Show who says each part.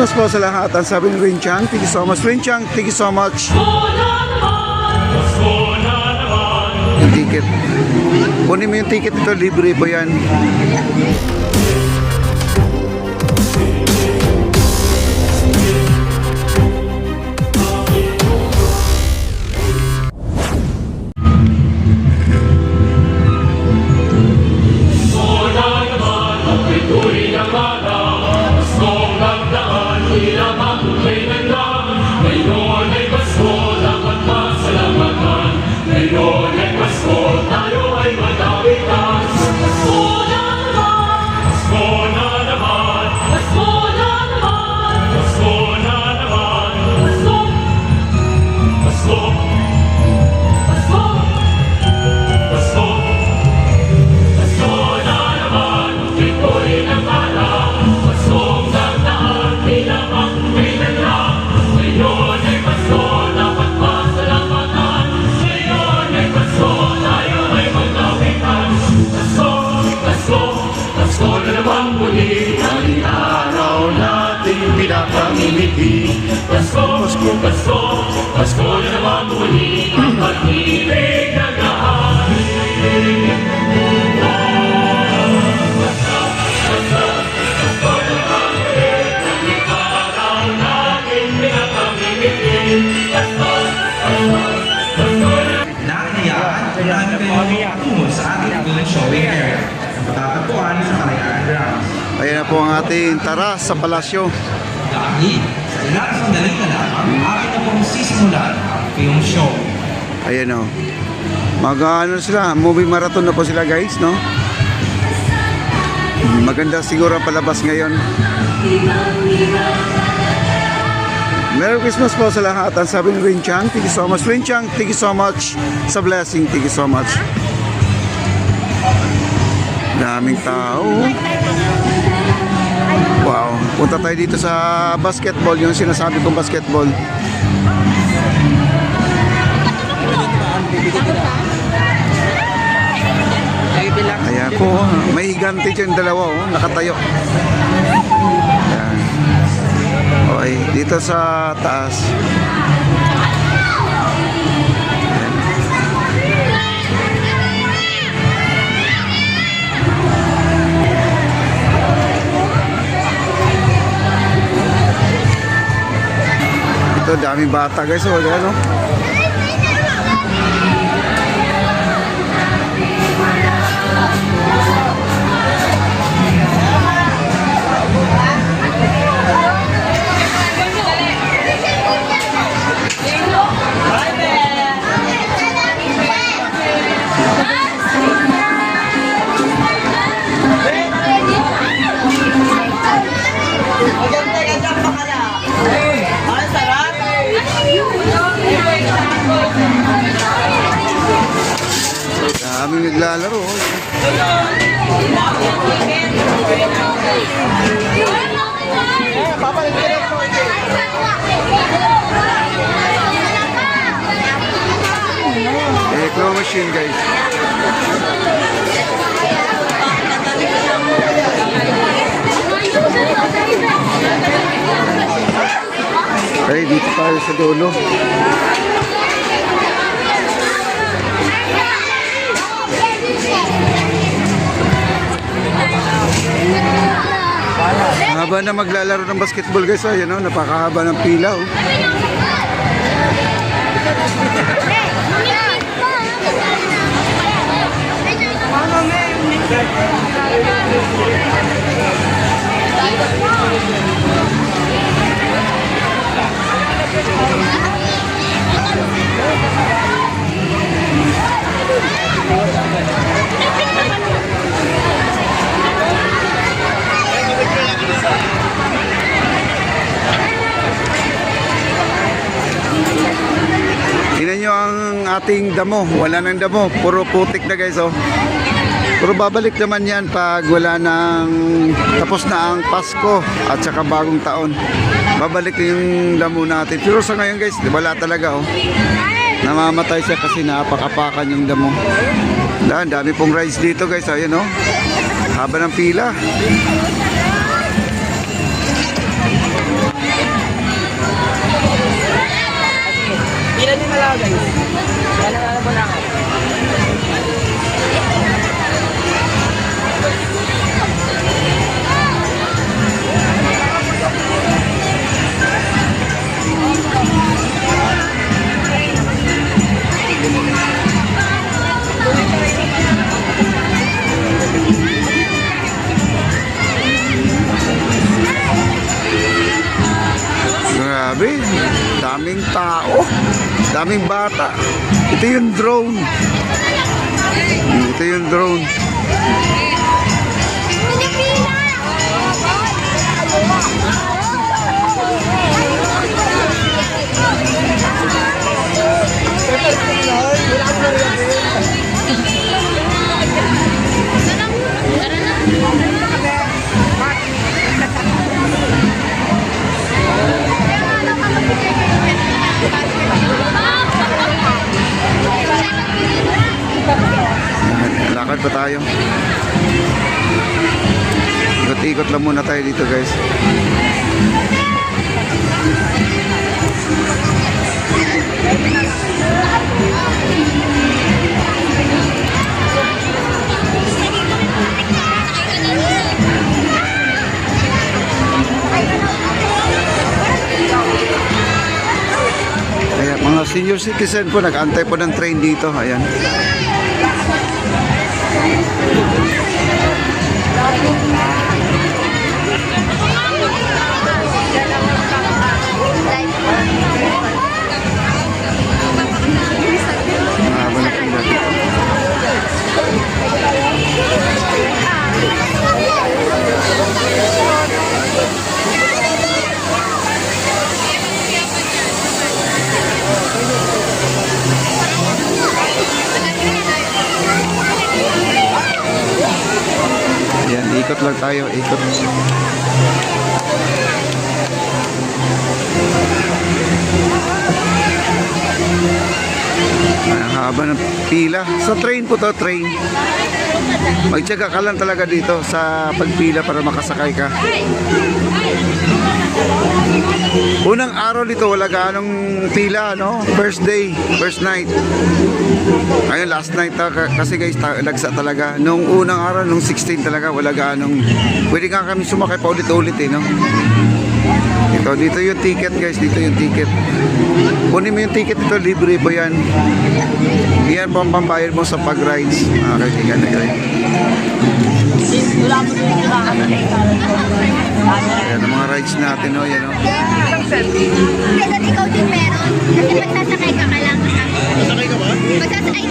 Speaker 1: Christmas po sa lahat. Ang sabi ni Rin Chang, thank you so much. Rin Chang, thank you so much. Yung ticket. Kunin mo yung ticket ito, libre po yan.
Speaker 2: Pasko, Pasko, Pasko na naman muli ang pag-ibig na gahari. Pasko, Pasko, Pasko na naman muli ang ikaraw natin pinapamimiti. Pasko, Pasko, Pasko na
Speaker 3: Nakakiyaan, marami kayo tungo sa ating film showing area. Matatagpuan sa Kalayaan Grounds.
Speaker 1: Ayan na po ang ating taras sa palasyo.
Speaker 3: Dahil sa ilang sandali na lamang, atin na pong sisimulan ang film show.
Speaker 1: Ayan o. Ano sila, movie marathon na po sila guys, no? Maganda siguro ang palabas ngayon. Merry Christmas po sa lahat. Ang sabi ni Rin Chang, thank you so much. Rin Chang, thank you so much sa blessing. Thank you so much. Daming tao. Wow. Punta tayo dito sa basketball, yung sinasabi kong basketball. Ayan po, may higante dyan dalawa, oh, nakatayo. Ayan. Okay, dito sa taas. Ayan. Ito, daming bata guys, oh, ano? Daming naglalaro. Claw machine guys. Ay, dito tayo sa dulo. Haba na maglalaro ng basketball guys, oh, yun, oh, napakahaba ng pila, oh. Tingnan nyo ang ating damo. Wala nang damo. Puro putik na guys, oh. Pero babalik naman yan pag wala nang tapos na ang Pasko at saka bagong taon. Babalik yung damo natin. Pero sa ngayon guys, wala talaga, oh. Namamatay siya kasi napakapakan yung damo. Dami pong rides dito guys. Ayun, oh. Haba ng pila. Grabe, daming tao, daming bata. Ito yung drone. Ito yung drone. Lakad pa tayo. Ikot-ikot lang muna tayo dito, guys. Kaya mga senior citizen po nag-antay po ng train dito. Ayan. Mahaba na pila dito. Ayan, ikot lang tayo, ikot. Ang haba ng pila. Sa train po to, train. Magtiyaga ka lang talaga dito sa pagpila para makasakay ka. Unang araw dito wala ganong pila, no? First day, first night. Ayun, last night kasi guys, lagsa talaga. Nung unang araw, nung 16 talaga, wala ganong. Pwede nga kami sumakay pa ulit-ulit eh, no? Dito yung ticket guys, dito yung ticket. Kunin mo yung ticket dito, libre po yan. Yan po ang pambayad mo sa pag-rides. Mga kaibigan na guys. Ayan ang mga rides natin, no? Yan, no?
Speaker 4: Kaya ikaw din meron. Kasi magsasakay ka lang. Magsasakay ka ba? Magsasakay